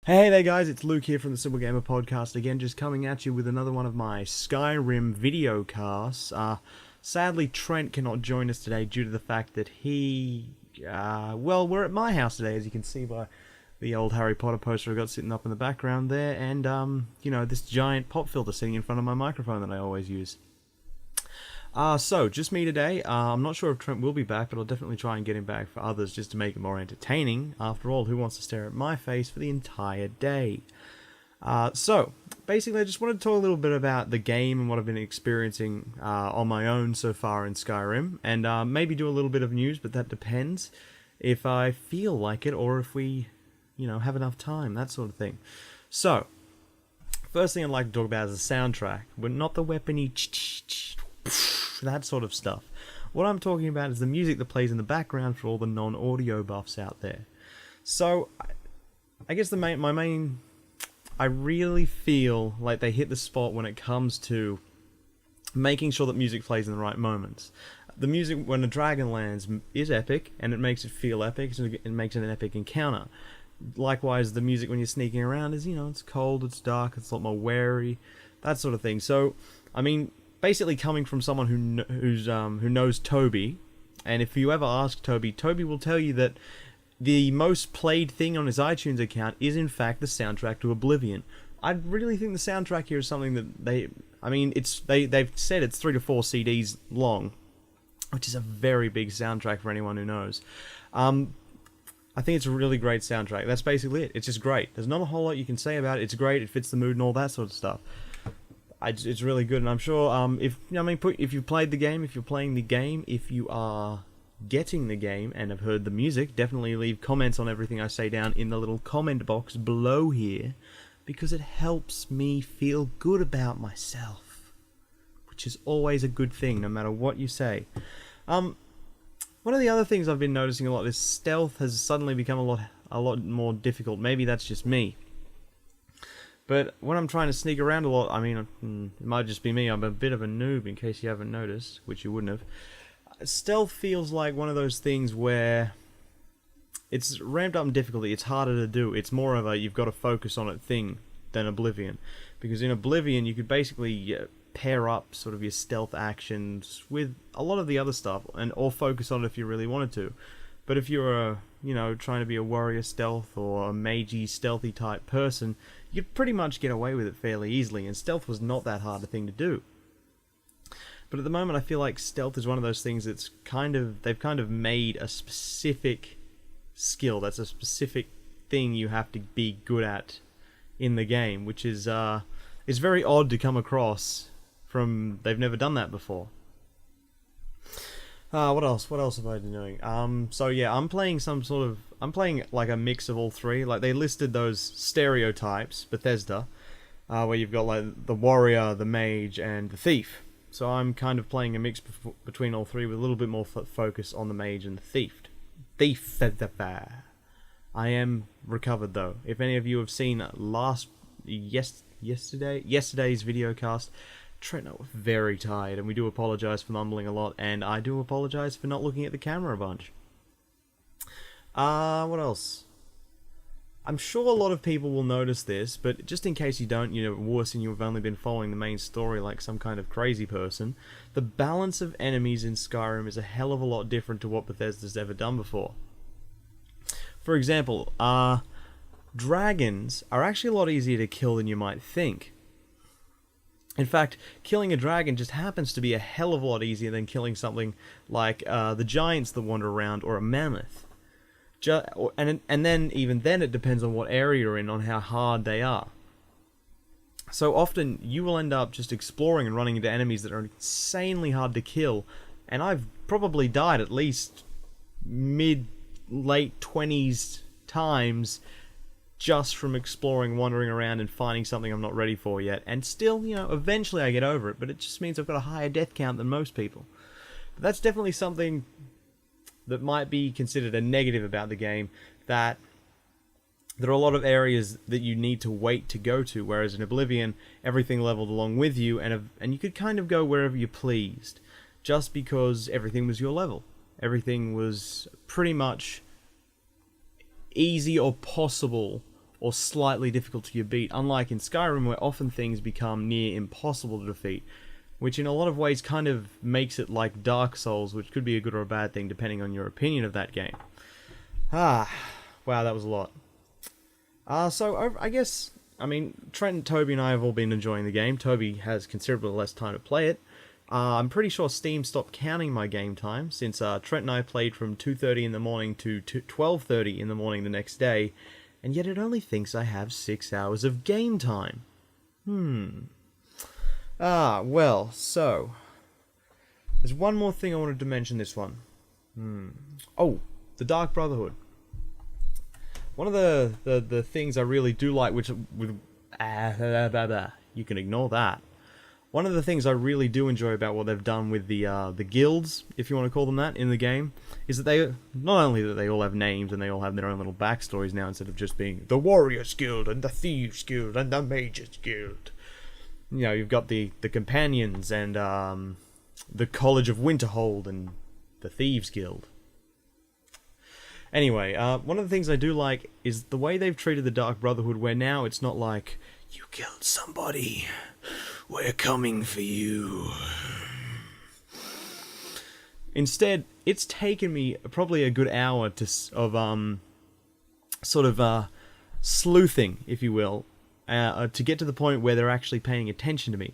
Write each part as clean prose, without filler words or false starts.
Hey there guys, it's Luke here from the Simple Gamer Podcast again, just coming at you with another one of my Skyrim video casts. Sadly, Trent cannot join us today due to the fact that we're at my house today, as you can see by the old Harry Potter poster I've got sitting up in the background there, and, this giant pop filter sitting in front of my microphone that I always use. So, just me today. I'm not sure if Trent will be back, but I'll definitely try and get him back for others just to make it more entertaining. After all, who wants to stare at my face for the entire day? So, basically I just wanted to talk a little bit about the game and what I've been experiencing on my own so far in Skyrim, and maybe do a little bit of news, but that depends if I feel like it or if we, have enough time, that sort of thing. So, first thing I'd like to talk about is the soundtrack, but not the weapony that sort of stuff. What I'm talking about is the music that plays in the background for all the non-audio buffs out there. So, I guess I really feel like they hit the spot when it comes to making sure that music plays in the right moments. The music when a dragon lands is epic, and it makes it feel epic, so it makes it an epic encounter. Likewise, the music when you're sneaking around is, it's cold, it's dark, it's a lot more wary, that sort of thing. So, basically coming from someone who knows Toby, and if you ever ask Toby, Toby will tell you that the most played thing on his iTunes account is in fact the soundtrack to Oblivion. I really think the soundtrack here is something that they've said it's 3 to 4 CDs long, which is a very big soundtrack for anyone who knows. I think it's a really great soundtrack. That's basically it. It's just great. There's not a whole lot you can say about it. It's great. It fits the mood and all that sort of stuff. It's really good, and I'm sure if you've played the game, if you're playing the game, if you are getting the game and have heard the music, definitely leave comments on everything I say down in the little comment box below here, because it helps me feel good about myself, which is always a good thing, no matter what you say. One of the other things I've been noticing a lot is stealth has suddenly become a lot more difficult. Maybe that's just me. But when I'm trying to sneak around a lot, it might just be me, I'm a bit of a noob in case you haven't noticed, which you wouldn't have. Stealth feels like one of those things where it's ramped up in difficulty, it's harder to do, it's more of a you've got to focus on it thing than Oblivion. Because in Oblivion you could basically pair up sort of your stealth actions with a lot of the other stuff, or focus on it if you really wanted to. But if you're trying to be a warrior stealth or a magey stealthy type person, you could pretty much get away with it fairly easily, and stealth was not that hard a thing to do. But at the moment I feel like stealth is one of those things that's they've kind of made a specific skill, that's a specific thing you have to be good at in the game, which is very odd to come across from, they've never done that before. What else have I been doing? So yeah, I'm playing like a mix of all three. Like, they listed those stereotypes, Bethesda, where you've got like the warrior, the mage, and the thief. So I'm kind of playing a mix between all three with a little bit more focus on the mage and the thief. I am recovered though. If any of you have seen yesterday's video cast, Trent and I were very tired, and we do apologise for mumbling a lot, and I do apologise for not looking at the camera a bunch. What else? I'm sure a lot of people will notice this, but just in case you don't, worse than you've only been following the main story like some kind of crazy person, the balance of enemies in Skyrim is a hell of a lot different to what Bethesda's ever done before. For example, dragons are actually a lot easier to kill than you might think. In fact, killing a dragon just happens to be a hell of a lot easier than killing something like the giants that wander around, or a mammoth. And then, even then, it depends on what area you're in, on how hard they are. So often, you will end up just exploring and running into enemies that are insanely hard to kill, and I've probably died at least mid-late 20s times just from exploring, wandering around, and finding something I'm not ready for yet. And still, eventually I get over it, but it just means I've got a higher death count than most people. But that's definitely something that might be considered a negative about the game, that there are a lot of areas that you need to wait to go to, whereas in Oblivion, everything leveled along with you, and you could kind of go wherever you pleased, just because everything was your level. Everything was pretty much easy or possible or slightly difficult to beat, unlike in Skyrim where often things become near impossible to defeat, which in a lot of ways kind of makes it like Dark Souls, which could be a good or a bad thing depending on your opinion of that game. Wow, that was a lot. So I guess, Trent and Toby and I have all been enjoying the game. Toby has considerably less time to play it. I'm pretty sure Steam stopped counting my game time, since Trent and I played from 2:30 in the morning to 12:30 in the morning the next day, and yet it only thinks I have 6 hours of game time. Well, so there's one more thing I wanted to mention this one. Oh, the Dark Brotherhood. One of the things I really do like, which you can ignore that. One of the things I really do enjoy about what they've done with the guilds, if you want to call them that, in the game, is that they not only that they all have names and they all have their own little backstories now, instead of just being the Warriors Guild and the Thieves Guild and the Mages Guild. You know, you've got the Companions and the College of Winterhold and the Thieves Guild. Anyway, one of the things I do like is the way they've treated the Dark Brotherhood, where now it's not like, you killed somebody, we're coming for you. Instead, it's taken me probably a good hour of sleuthing, if you will, to get to the point where they're actually paying attention to me.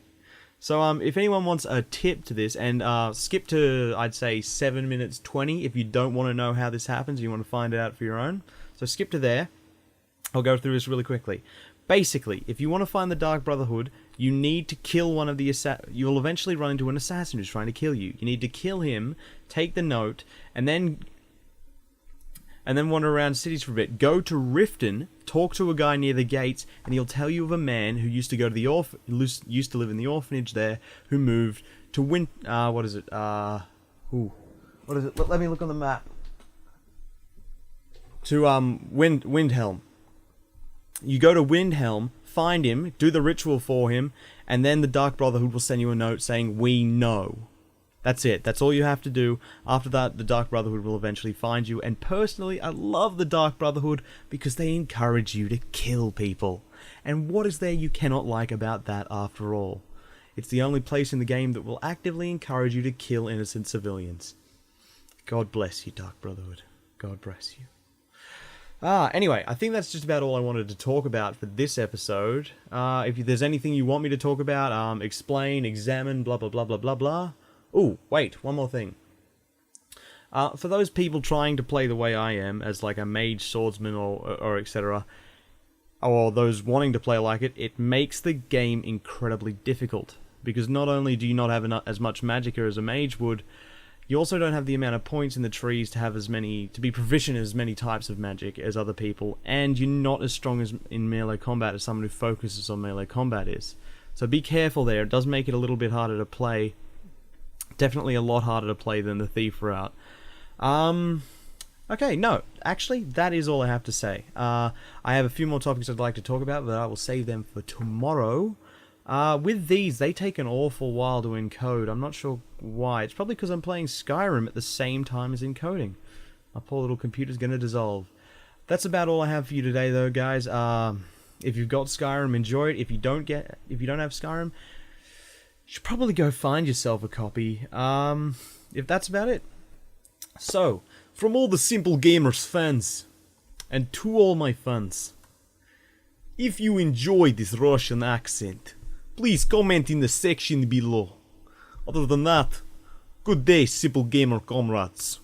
So if anyone wants a tip to this, and skip to, I'd say, 7 minutes 20 if you don't want to know how this happens, you want to find it out for your own. So skip to there. I'll go through this really quickly. Basically, if you want to find the Dark Brotherhood, you need to kill one of the you'll eventually run into an assassin who's trying to kill you. You need to kill him, take the note, and then wander around cities for a bit. Go to Riften, talk to a guy near the gates, and he'll tell you of a man who used to go to the used to live in the orphanage there, who moved to Let me look on the map. To Windhelm. You go to Windhelm, find him, do the ritual for him, and then the Dark Brotherhood will send you a note saying, "We know." That's it. That's all you have to do. After that, the Dark Brotherhood will eventually find you. And personally, I love the Dark Brotherhood because they encourage you to kill people. And what is there you cannot like about that, after all? It's the only place in the game that will actively encourage you to kill innocent civilians. God bless you, Dark Brotherhood. God bless you. Anyway, I think that's just about all I wanted to talk about for this episode. If there's anything you want me to talk about, explain, examine, blah blah blah blah blah blah. Oh, wait, one more thing. For those people trying to play the way I am, as like a mage, swordsman, or etc., or those wanting to play like it, it makes the game incredibly difficult. Because not only do you not have as much magicka as a mage would, you also don't have the amount of points in the trees to be proficient in as many types of magic as other people, and you're not as strong in melee combat as someone who focuses on melee combat is. So be careful there. It does make it a little bit harder to play. Definitely a lot harder to play than the Thief route. Okay, no, actually, that is all I have to say. I have a few more topics I'd like to talk about, but I will save them for tomorrow. With these, they take an awful while to encode. I'm not sure why. It's probably because I'm playing Skyrim at the same time as encoding. My poor little computer's going to dissolve. That's about all I have for you today, though, guys. If you've got Skyrim, enjoy it. If you don't have Skyrim, you should probably go find yourself a copy. If that's about it. So, from all the Simple Gamers fans, and to all my fans, if you enjoyed this Russian accent, please comment in the section below. Other than that, good day, Simple Gamer comrades.